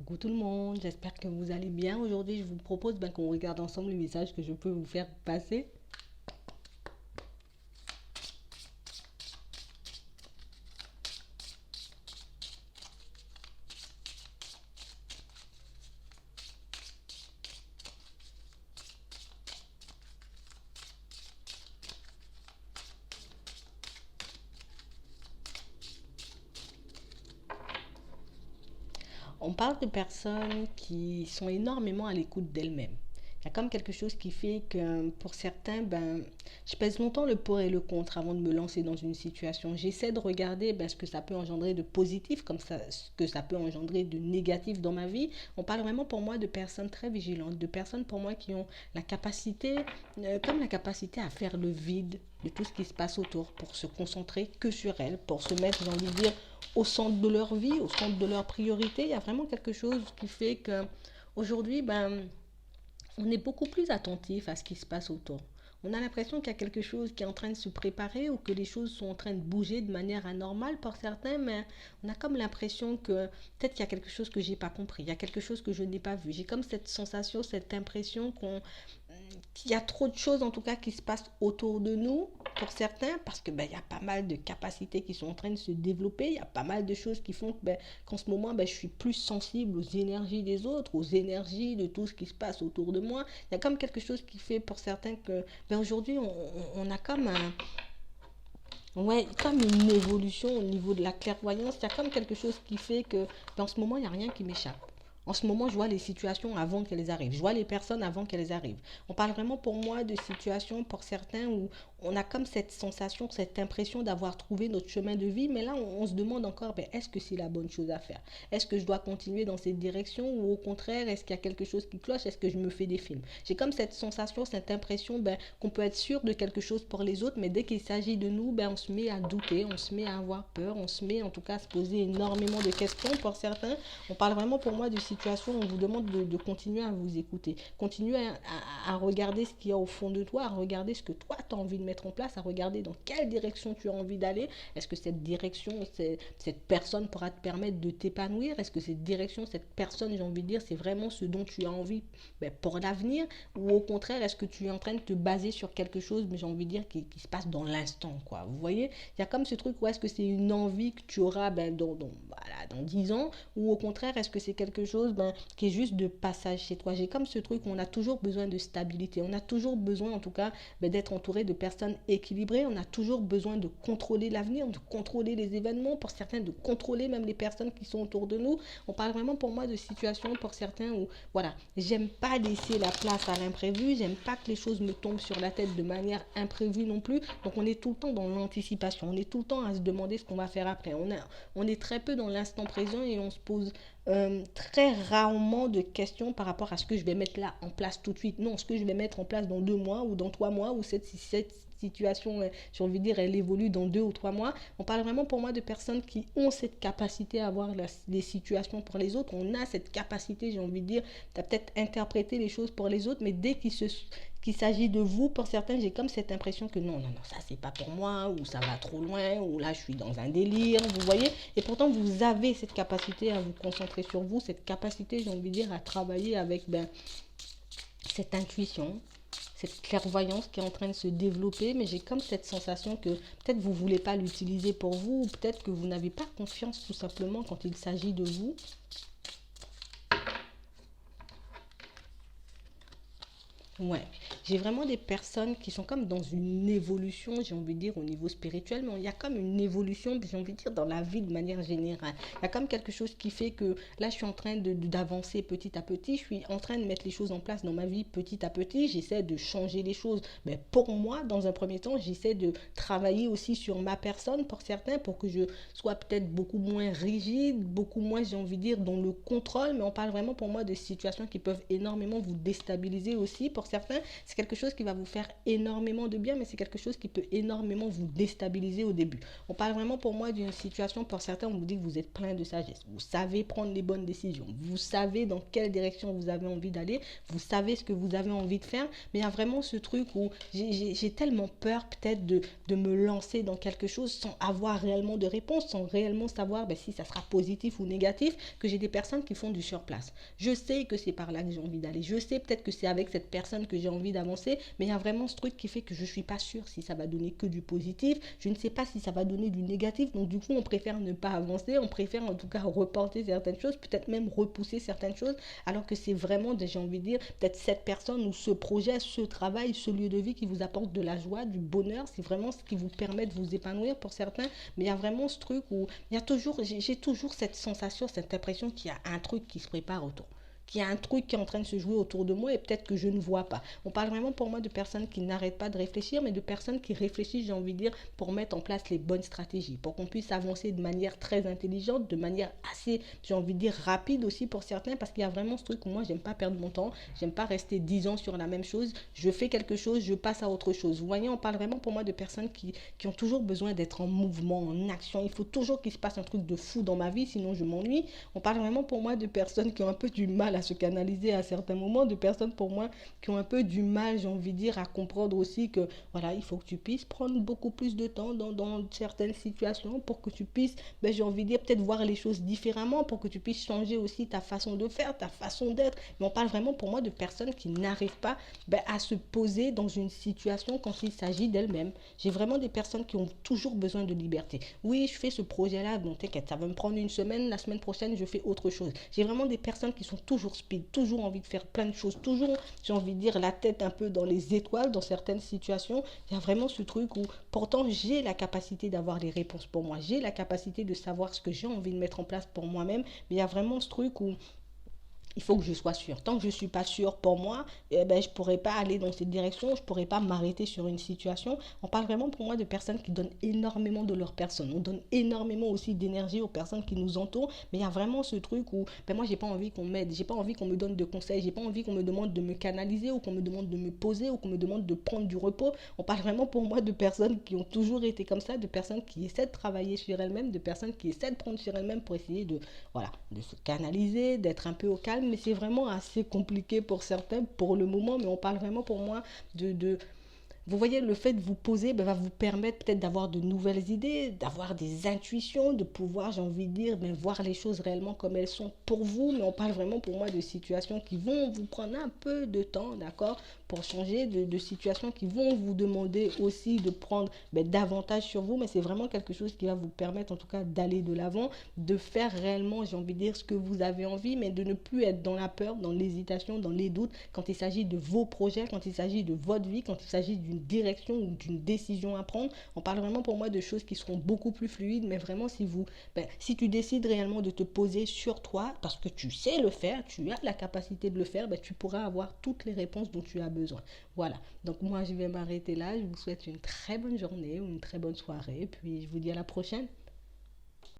Coucou tout le monde, j'espère que vous allez bien. Aujourd'hui, je vous propose qu'on regarde ensemble le message que je peux vous faire passer. On parle de personnes qui sont énormément à l'écoute d'elles-mêmes. Il y a comme quelque chose qui fait que pour certains, je pèse longtemps le pour et le contre avant de me lancer dans une situation. J'essaie de regarder ce que ça peut engendrer de positif, comme ça, ce que ça peut engendrer de négatif dans ma vie. On parle vraiment pour moi de personnes très vigilantes, de personnes pour moi qui ont la capacité, comme la capacité à faire le vide de tout ce qui se passe autour, pour se concentrer que sur elles, pour se mettre, j'ai envie de dire, au centre de leur vie, au centre de leurs priorités. Il y a vraiment quelque chose qui fait que aujourd'hui, on est beaucoup plus attentif à ce qui se passe autour. On a l'impression qu'il y a quelque chose qui est en train de se préparer ou que les choses sont en train de bouger de manière anormale pour certains, mais on a comme l'impression que peut-être qu'il y a quelque chose que j'ai pas compris, il y a quelque chose que je n'ai pas vu. J'ai comme cette sensation, cette impression qu'il y a trop de choses en tout cas qui se passent autour de nous pour certains, parce que il y a pas mal de capacités qui sont en train de se développer, il y a pas mal de choses qui font que qu'en ce moment je suis plus sensible aux énergies des autres, aux énergies de tout ce qui se passe autour de moi. Il y a comme quelque chose qui fait pour certains que aujourd'hui on a comme ouais, comme une évolution au niveau de la clairvoyance. Il y a comme quelque chose qui fait que en ce moment il n'y a rien qui m'échappe. En ce moment, je vois les situations avant qu'elles arrivent. Je vois les personnes avant qu'elles arrivent. On parle vraiment pour moi de situations pour certains où on a comme cette sensation, cette impression d'avoir trouvé notre chemin de vie. Mais là, on se demande encore, est-ce que c'est la bonne chose à faire? Est-ce que je dois continuer dans cette direction ou au contraire, est-ce qu'il y a quelque chose qui cloche? Est-ce que je me fais des films? J'ai comme cette sensation, cette impression qu'on peut être sûr de quelque chose pour les autres, mais dès qu'il s'agit de nous, on se met à douter, on se met à avoir peur, on se met en tout cas à se poser énormément de questions pour certains. On parle vraiment pour moi de situation où on vous demande de continuer à vous écouter, continuer à regarder ce qu'il y a au fond de toi, à regarder ce que toi tu as envie de mettre en place, à regarder dans quelle direction tu as envie d'aller. Est-ce que cette direction, cette personne pourra te permettre de t'épanouir? Est-ce que cette direction, cette personne, j'ai envie de dire, c'est vraiment ce dont tu as envie pour l'avenir? Ou au contraire, est-ce que tu es en train de te baser sur quelque chose, mais j'ai envie de dire, qui se passe dans l'instant, quoi? Vous voyez, il y a comme ce truc où est-ce que c'est une envie que tu auras dans 10 ans, ou au contraire, est-ce que c'est quelque chose qui est juste de passage chez toi? J'ai comme ce truc où on a toujours besoin de stabilité, on a toujours besoin en tout cas d'être entouré de personnes équilibrées, on a toujours besoin de contrôler l'avenir, de contrôler les événements, pour certains de contrôler même les personnes qui sont autour de nous. On parle vraiment pour moi de situations pour certains où voilà, j'aime pas laisser la place à l'imprévu, j'aime pas que les choses me tombent sur la tête de manière imprévue non plus. Donc on est tout le temps dans l'anticipation, on est tout le temps à se demander ce qu'on va faire après. On est très peu dans l'instant présent et on se pose très rarement de questions par rapport à ce que je vais mettre là en place tout de suite. Non, ce que je vais mettre en place dans 2 mois ou dans 3 mois, ou cette situation, j'ai envie de dire, elle évolue dans 2 ou 3 mois. On parle vraiment pour moi de personnes qui ont cette capacité à voir les situations pour les autres. On a cette capacité, j'ai envie de dire, de peut-être interpréter les choses pour les autres, mais dès qu'il s'agit de vous, pour certains, j'ai comme cette impression que non, ça c'est pas pour moi, ou ça va trop loin, ou là je suis dans un délire, vous voyez. Et pourtant, vous avez cette capacité à vous concentrer sur vous, cette capacité, j'ai envie de dire, à travailler avec cette intuition, cette clairvoyance qui est en train de se développer, mais j'ai comme cette sensation que peut-être vous ne voulez pas l'utiliser pour vous, ou peut-être que vous n'avez pas confiance tout simplement quand il s'agit de vous. Ouais, j'ai vraiment des personnes qui sont comme dans une évolution, j'ai envie de dire, au niveau spirituel, mais il y a comme une évolution, j'ai envie de dire, dans la vie de manière générale. Il y a comme quelque chose qui fait que là, je suis en train d'avancer petit à petit, je suis en train de mettre les choses en place dans ma vie petit à petit, j'essaie de changer les choses. Mais pour moi, dans un premier temps, j'essaie de travailler aussi sur ma personne, pour certains, pour que je sois peut-être beaucoup moins rigide, beaucoup moins, j'ai envie de dire, dans le contrôle, mais on parle vraiment pour moi de situations qui peuvent énormément vous déstabiliser aussi, pour certains. C'est C'est quelque chose qui va vous faire énormément de bien, mais c'est quelque chose qui peut énormément vous déstabiliser au début. On parle vraiment pour moi d'une situation, pour certains, on vous dit que vous êtes plein de sagesse. Vous savez prendre les bonnes décisions. Vous savez dans quelle direction vous avez envie d'aller. Vous savez ce que vous avez envie de faire. Mais il y a vraiment ce truc où j'ai tellement peur peut-être de me lancer dans quelque chose sans avoir réellement de réponse, sans réellement savoir si ça sera positif ou négatif, que j'ai des personnes qui font du surplace. Je sais que c'est par là que j'ai envie d'aller. Je sais peut-être que c'est avec cette personne que j'ai envie d'avancer, mais il y a vraiment ce truc qui fait que je ne suis pas sûre si ça va donner que du positif. Je ne sais pas si ça va donner du négatif. Donc du coup, on préfère ne pas avancer. On préfère en tout cas reporter certaines choses, peut-être même repousser certaines choses, alors que c'est vraiment, j'ai envie de dire, peut-être cette personne ou ce projet, ce travail, ce lieu de vie qui vous apporte de la joie, du bonheur. C'est vraiment ce qui vous permet de vous épanouir pour certains. Mais il y a vraiment ce truc où il y a toujours, j'ai toujours cette sensation, cette impression qu'il y a un truc qui se prépare autour, qu'il y a un truc qui est en train de se jouer autour de moi et peut-être que je ne vois pas. On parle vraiment pour moi de personnes qui n'arrêtent pas de réfléchir, mais de personnes qui réfléchissent, j'ai envie de dire, pour mettre en place les bonnes stratégies, pour qu'on puisse avancer de manière très intelligente, de manière assez, j'ai envie de dire, rapide aussi pour certains, parce qu'il y a vraiment ce truc où moi, j'aime pas perdre mon temps, j'aime pas rester 10 ans sur la même chose, je fais quelque chose, je passe à autre chose. Vous voyez, on parle vraiment pour moi de personnes qui ont toujours besoin d'être en mouvement, en action. Il faut toujours qu'il se passe un truc de fou dans ma vie, sinon je m'ennuie. On parle vraiment pour moi de personnes qui ont un peu du mal à se canaliser à certains moments, de personnes pour moi qui ont un peu du mal, j'ai envie de dire, à comprendre aussi que voilà, il faut que tu puisses prendre beaucoup plus de temps dans certaines situations pour que tu puisses, j'ai envie de dire, peut-être voir les choses différemment, pour que tu puisses changer aussi ta façon de faire, ta façon d'être. Mais on parle vraiment pour moi de personnes qui n'arrivent pas à se poser dans une situation quand il s'agit d'elles-mêmes. J'ai vraiment des personnes qui ont toujours besoin de liberté. Oui, je fais ce projet-là, bon t'inquiète, ça va me prendre une semaine, la semaine prochaine je fais autre chose. J'ai vraiment des personnes qui sont toujours speed, toujours envie de faire plein de choses, toujours, j'ai envie de dire, la tête un peu dans les étoiles dans certaines situations. Il y a vraiment ce truc où pourtant j'ai la capacité d'avoir les réponses pour moi, j'ai la capacité de savoir ce que j'ai envie de mettre en place pour moi-même, mais il y a vraiment ce truc où il faut que je sois sûre. Tant que je ne suis pas sûre pour moi, je ne pourrais pas aller dans cette direction, je ne pourrais pas m'arrêter sur une situation. On parle vraiment pour moi de personnes qui donnent énormément de leur personne. On donne énormément aussi d'énergie aux personnes qui nous entourent, mais il y a vraiment ce truc où moi, j'ai pas envie qu'on m'aide, j'ai pas envie qu'on me donne de conseils, j'ai pas envie qu'on me demande de me canaliser ou qu'on me demande de me poser ou qu'on me demande de prendre du repos. On parle vraiment pour moi de personnes qui ont toujours été comme ça, de personnes qui essaient de travailler sur elles-mêmes, de personnes qui essaient de prendre sur elles-mêmes pour essayer de se canaliser, d'être un peu au calme, mais c'est vraiment assez compliqué pour certains pour le moment, mais on parle vraiment pour moi de vous voyez, le fait de vous poser va vous permettre peut-être d'avoir de nouvelles idées, d'avoir des intuitions, de pouvoir, j'ai envie de dire, voir les choses réellement comme elles sont pour vous. Mais on parle vraiment pour moi de situations qui vont vous prendre un peu de temps, d'accord, pour changer, de situations qui vont vous demander aussi de prendre davantage sur vous. Mais c'est vraiment quelque chose qui va vous permettre en tout cas d'aller de l'avant, de faire réellement, j'ai envie de dire, ce que vous avez envie, mais de ne plus être dans la peur, dans l'hésitation, dans les doutes, quand il s'agit de vos projets, quand il s'agit de votre vie, quand il s'agit d'une direction ou d'une décision à prendre. On parle vraiment pour moi de choses qui seront beaucoup plus fluides, mais vraiment si tu décides réellement de te poser sur toi, parce que tu sais le faire, tu as la capacité de le faire, tu pourras avoir toutes les réponses dont tu as besoin. Voilà, donc moi je vais m'arrêter là, je vous souhaite une très bonne journée ou une très bonne soirée, puis je vous dis à la prochaine.